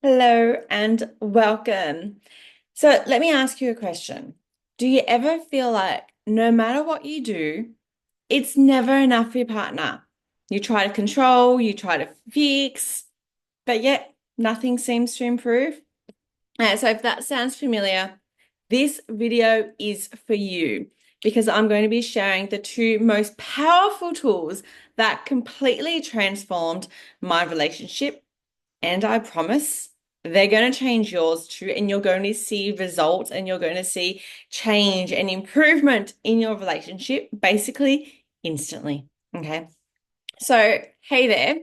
Hello and welcome. So, let me ask you a question. Do you ever feel like no matter what you do, it's never enough for your partner? You try to control, you try to fix, but yet nothing seems to improve? So, if that sounds familiar, this video is for you because I'm going to be sharing the two most powerful tools that completely transformed my relationship, and I promise they're going to change yours too. And you're going to see results and you're going to see change and improvement in your relationship basically instantly. Okay. So, hey there.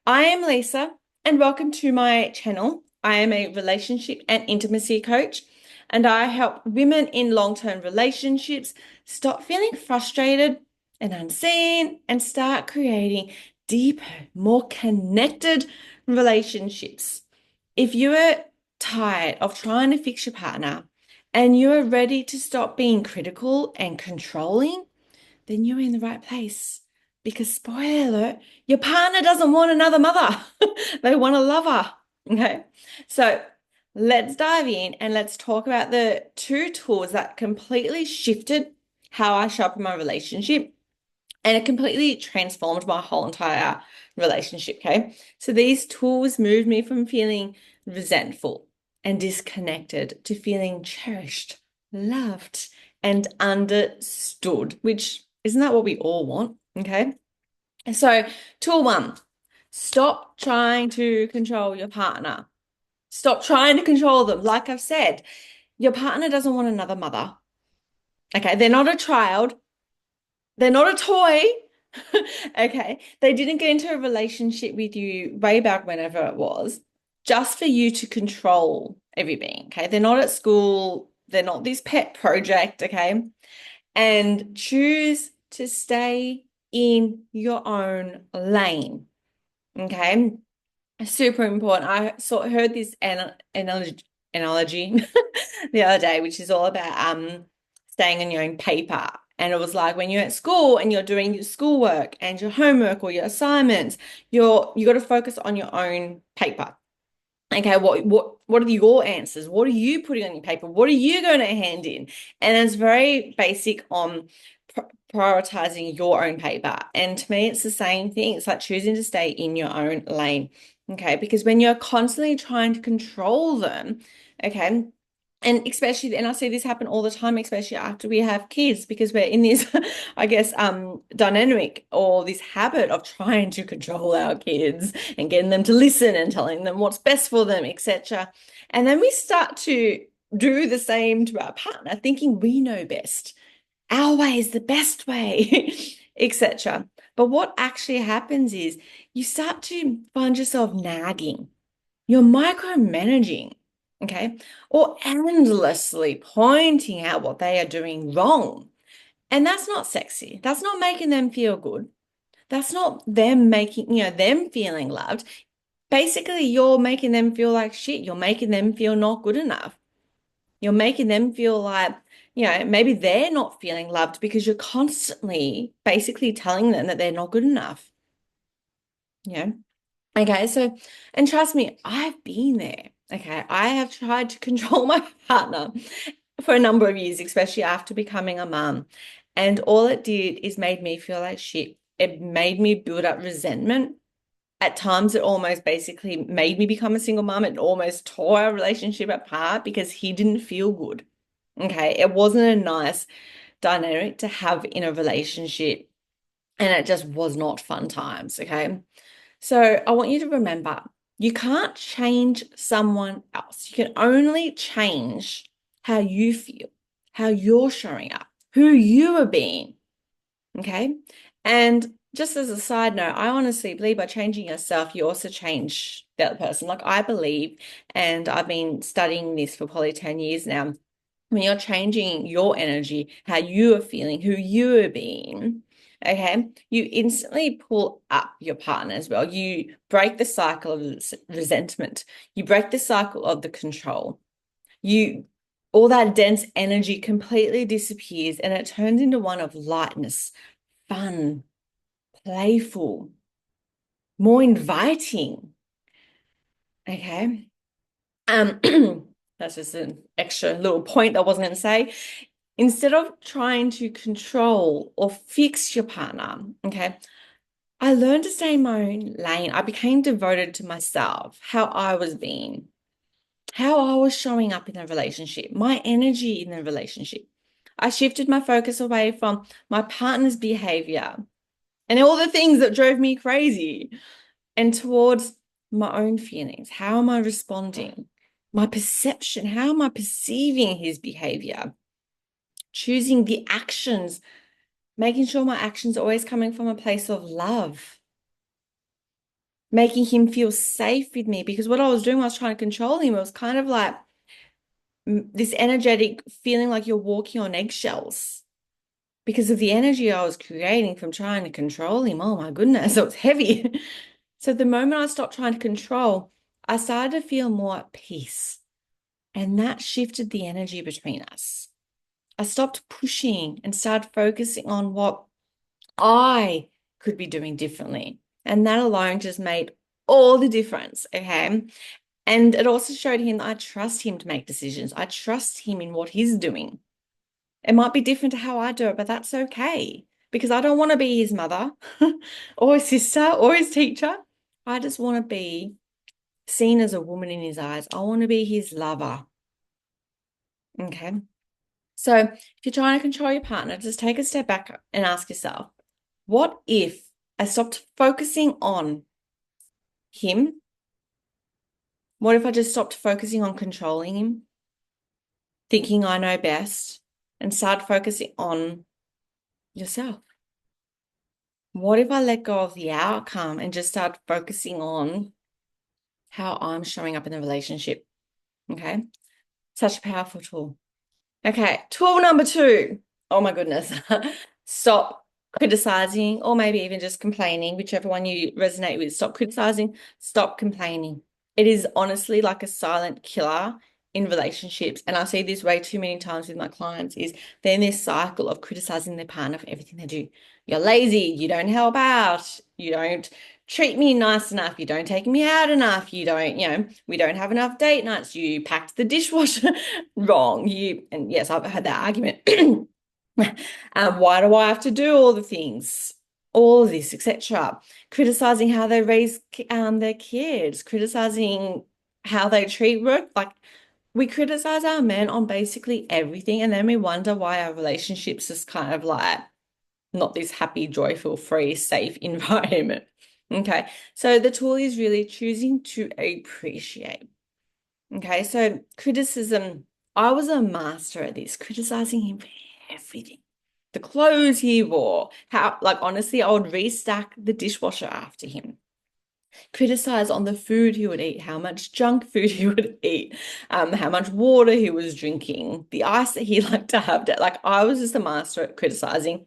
I am Lisa and welcome to my channel. I am a relationship and intimacy coach, and I help women in long-term relationships stop feeling frustrated and unseen and start creating deeper, more connected relationships. If you are tired of trying to fix your partner and you are ready to stop being critical and controlling, then you're in the right place. Because, spoiler alert, your partner doesn't want another mother. They want a lover. Okay. So let's dive in and let's talk about the two tools that completely shifted how I show up in my relationship, and it completely transformed my whole entire relationship. Okay. So these tools moved me from feeling resentful and disconnected to feeling cherished, loved, and understood, which isn't that what we all want? Okay. So, tool one, stop trying to control your partner. Stop trying to control them. Like I've said, your partner doesn't want another mother. Okay. They're not a child. They're not a toy. Okay. They didn't get into a relationship with you way back whenever it was, just for you to control everything. Okay. They're not at school. They're not this pet project. Okay. And choose to stay in your own lane. Okay. Super important. Heard this analogy the other day, which is all about staying on your own paper. And it was like when you're at school and you're doing your schoolwork and your homework or your assignments, you got to focus on your own paper. Okay, what are your answers? What are you putting on your paper? What are you going to hand in? And it's very basic on prioritizing your own paper. And to me, it's the same thing. It's like choosing to stay in your own lane. Okay, because when you're constantly trying to control them, okay, and especially, and I see this happen all the time, especially after we have kids, because we're in this, I guess, dynamic or this habit of trying to control our kids and getting them to listen and telling them what's best for them, etc. And then we start to do the same to our partner, thinking we know best. Our way is the best way, etc. But what actually happens is you start to find yourself nagging. You're micromanaging, okay? Or endlessly pointing out what they are doing wrong. And that's not sexy. That's not making them feel good. That's not them making, them feeling loved. Basically, you're making them feel like shit. You're making them feel not good enough. You're making them feel like, maybe they're not feeling loved because you're constantly basically telling them that they're not good enough. Yeah. Okay, so, and trust me, I've been there. Okay, I have tried to control my partner for a number of years, especially after becoming a mum. And all it did is made me feel like shit. It made me build up resentment. At times, it almost basically made me become a single mum. It almost tore our relationship apart because he didn't feel good. Okay, it wasn't a nice dynamic to have in a relationship, and it just was not fun times. Okay. So I want you to remember you can't change someone else. You can only change how you feel, how you're showing up, who you are being. Okay. And just as a side note, I honestly believe by changing yourself, you also change the other person. Like I believe, and I've been studying this for probably 10 years now. When you're changing your energy, how you are feeling, who you are being, okay, you instantly pull up your partner as well. You break the cycle of resentment. You break the cycle of the control. You, all that dense energy completely disappears and it turns into one of lightness, fun, playful, more inviting. Okay. Um, that's just an extra little point I wasn't going to say. Instead of trying to control or fix your partner, okay, I learned to stay in my own lane. I became devoted to myself, how I was being, how I was showing up in the relationship, my energy in the relationship. I shifted my focus away from my partner's behavior and all the things that drove me crazy and towards my own feelings. How am I responding? My perception, how am I perceiving his behavior? Choosing the actions, making sure my actions are always coming from a place of love, making him feel safe with me. Because what I was doing, I was trying to control him. It was kind of like this energetic feeling like you're walking on eggshells because of the energy I was creating from trying to control him. Oh my goodness, it was heavy. So the moment I stopped trying to control, I started to feel more at peace. And that shifted the energy between us. I stopped pushing and started focusing on what I could be doing differently. And that alone just made all the difference. Okay. And it also showed him that I trust him to make decisions. I trust him in what he's doing. It might be different to how I do it, but that's okay because I don't want to be his mother or his sister or his teacher. I just want to be seen as a woman in his eyes. I want to be his lover. Okay. So if you're trying to control your partner, just take a step back and ask yourself, what if I stopped focusing on him? What if I just stopped focusing on controlling him, thinking I know best, and start focusing on yourself? What if I let go of the outcome and just start focusing on how I'm showing up in the relationship? Okay. Such a powerful tool. Okay. Tool number two. Oh my goodness. Stop criticizing or maybe even just complaining, whichever one you resonate with. Stop criticizing, stop complaining. It is honestly like a silent killer in relationships. And I see this way too many times with my clients is they're in this cycle of criticizing their partner for everything they do. You're lazy, you don't help out, you don't treat me nice enough, you don't take me out enough, you don't, we don't have enough date nights, you packed the dishwasher wrong. And yes, I've had that argument. Why do I have to do all the things? All of this, etc. Criticizing how they raise their kids, criticizing how they treat work. Like we criticize our men on basically everything, and then we wonder why our relationships is kind of like not this happy, joyful, free, safe environment. Okay, so the tool is really choosing to appreciate. Okay, so criticism, I was a master at this, criticizing him for everything. The clothes he wore, how, like, honestly, I would restack the dishwasher after him. Criticize on the food he would eat, how much junk food he would eat, how much water he was drinking, the ice that he liked to have. Like, I was just a master at criticizing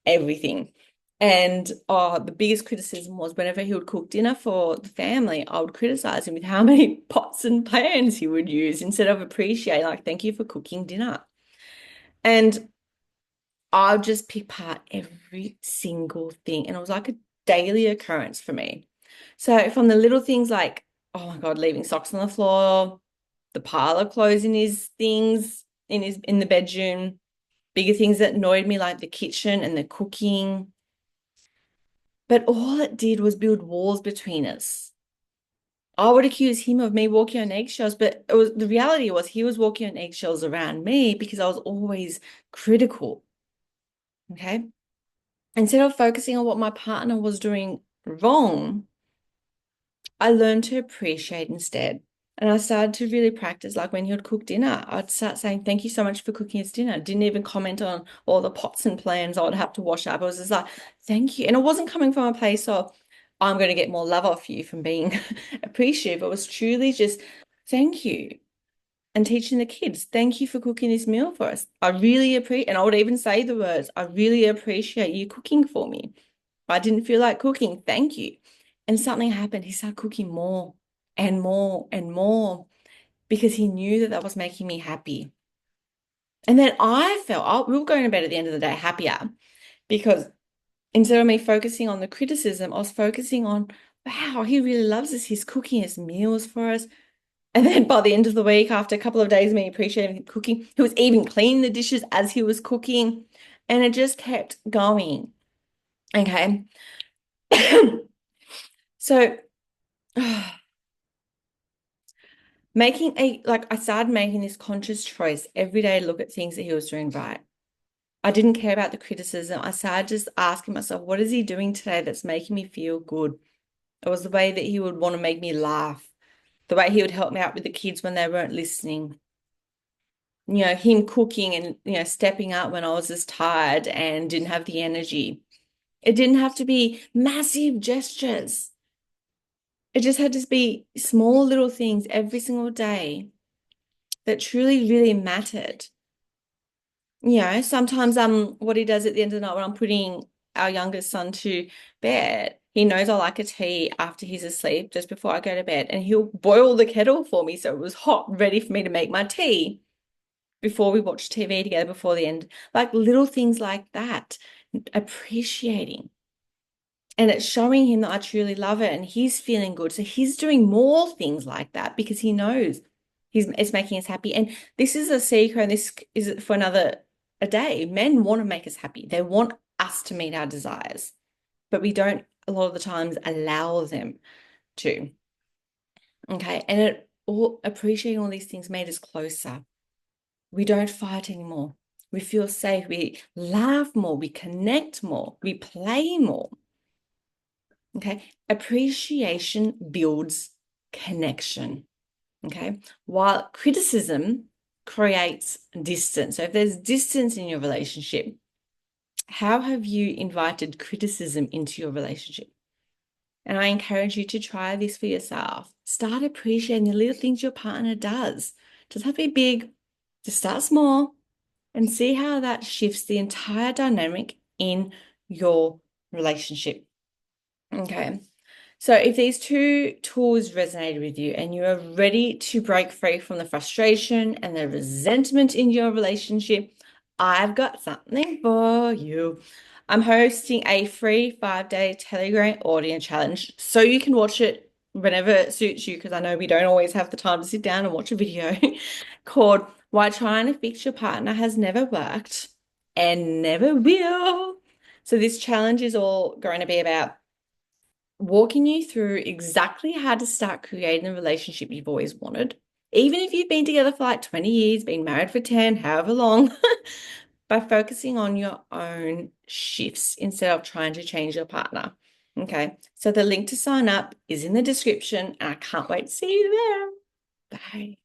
everything. And the biggest criticism was whenever he would cook dinner for the family, I would criticize him with how many pots and pans he would use instead of appreciating, like, thank you for cooking dinner. And I'll just pick apart every single thing. And it was like a daily occurrence for me. So from the little things like, oh my God, leaving socks on the floor, the pile of clothes in his things in the bedroom, bigger things that annoyed me like the kitchen and the cooking. But all it did was build walls between us. I would accuse him of me walking on eggshells, but the reality was he was walking on eggshells around me because I was always critical. Okay. Instead of focusing on what my partner was doing wrong, I learned to appreciate instead. And I started to really practice, like when he would cook dinner, I'd start saying, thank you so much for cooking his dinner. Didn't even comment on all the pots and pans I would have to wash up. I was just like, thank you. And it wasn't coming from a place of, I'm going to get more love off you from being appreciative. It was truly just, thank you. And teaching the kids, thank you for cooking this meal for us. I really appreciate, and I would even say the words, I really appreciate you cooking for me. I didn't feel like cooking. Thank you. And something happened. He started cooking more and more and more because he knew that that was making me happy. And then I felt, we were going to bed at the end of the day happier because instead of me focusing on the criticism, I was focusing on, wow, he really loves us. He's cooking his meals for us. And then by the end of the week, after a couple of days of me appreciating him cooking, he was even cleaning the dishes as he was cooking. And it just kept going. Okay. So I started making this conscious choice every day to look at things that he was doing right. I didn't care about the criticism. I started just asking myself, what is he doing today that's making me feel good? It was the way that he would want to make me laugh, the way he would help me out with the kids when they weren't listening. Him cooking and, stepping up when I was just tired and didn't have the energy. It didn't have to be massive gestures. It just had to be small little things every single day that truly, really mattered. Sometimes what he does at the end of the night when I'm putting our youngest son to bed, he knows I like a tea after he's asleep, just before I go to bed, and he'll boil the kettle for me so it was hot, ready for me to make my tea before we watch TV together before the end. Like little things like that, appreciating. And it's showing him that I truly love it and he's feeling good. So he's doing more things like that because he knows it's making us happy. And this is a secret, and this is for another a day. Men want to make us happy. They want us to meet our desires, but we don't a lot of the times allow them to. Okay. And appreciating all these things made us closer. We don't fight anymore. We feel safe. We laugh more. We connect more. We play more. Okay. Appreciation builds connection. Okay. While criticism creates distance. So if there's distance in your relationship, how have you invited criticism into your relationship? And I encourage you to try this for yourself. Start appreciating the little things your partner does. Doesn't have to be big. Just start small and see how that shifts the entire dynamic in your relationship. Okay. So if these two tools resonated with you and you are ready to break free from the frustration and the resentment in your relationship, I've got something for you. I'm hosting a free 5-day Telegram audio challenge so you can watch it whenever it suits you, because I know we don't always have the time to sit down and watch a video called Why Trying to Fix Your Partner Has Never Worked and Never Will. So this challenge is all going to be about walking you through exactly how to start creating a relationship you've always wanted. Even if you've been together for like 20 years, been married for 10, however long, by focusing on your own shifts instead of trying to change your partner. Okay, so the link to sign up is in the description, and I can't wait to see you there. Bye.